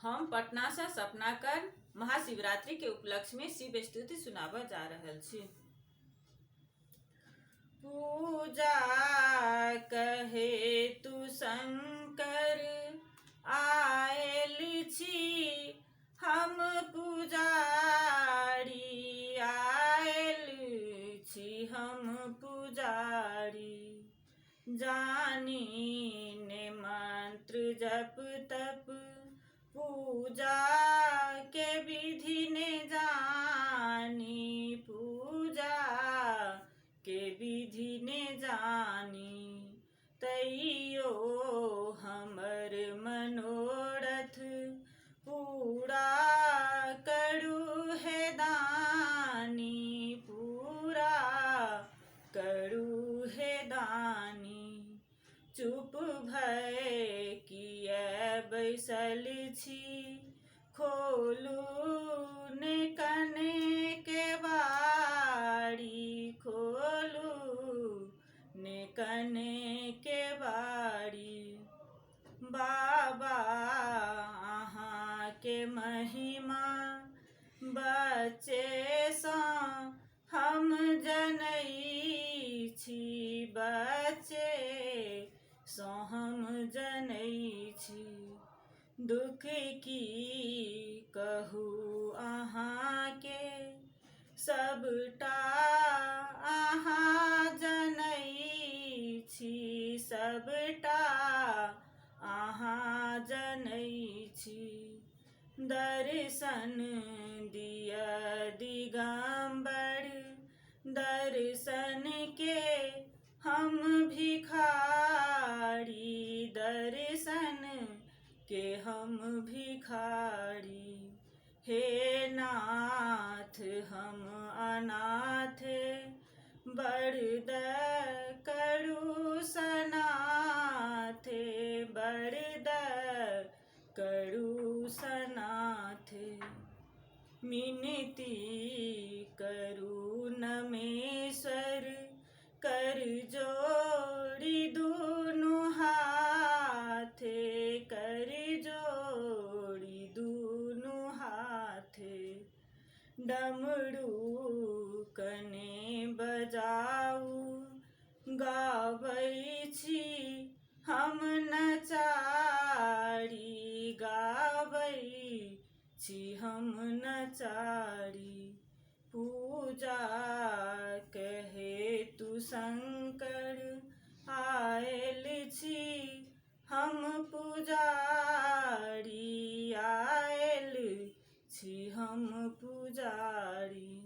हम पटना से सपना कर महाशिवरात्रि के उपलक्ष्य में शिव स्तुति सुनाब जा रहल छी। पूजा कहे तू शंकर आयल छी, हम पुजारी आयल छी, हम पुजारी। जानी ने मंत्र जप तप पूजा के विधि ने जानी, पूजा के विधि ने जानी। तैयो हमर मनोरथ पूरा करू है दानी, पूरा करू है दानी। चुप भय किए बैसल छी, खोलू ने कने के बारी, खोलू ने कने के बारी। बाबा अहाँ के महिमा बच्चे सँ हम जनै छी, बच्चे सँ हम जनै छी। दुख की कहू अहाँ के सबटा अहाँ जनै छी, सबटा अहाँ जनै छी। दर्शन दिया दिगंबर, दर्शन के हम भिखारी, दर्शन के हम भिखारी। हे नाथ हम अनाथ, बरद करू सनाथ, बरद करू सनाथ। मिनती करू नमेश्वर, कर जोड़ी दुनु हाथ, कर जोड़ी दुनु हाथ। डमरू कने बजाऊ गाबै छी हम नचारी, गाबै छी हम नचारी। पूजा कहे तू शंकर आयल छी, हम पुजारी आयल छी, हम पुजारी।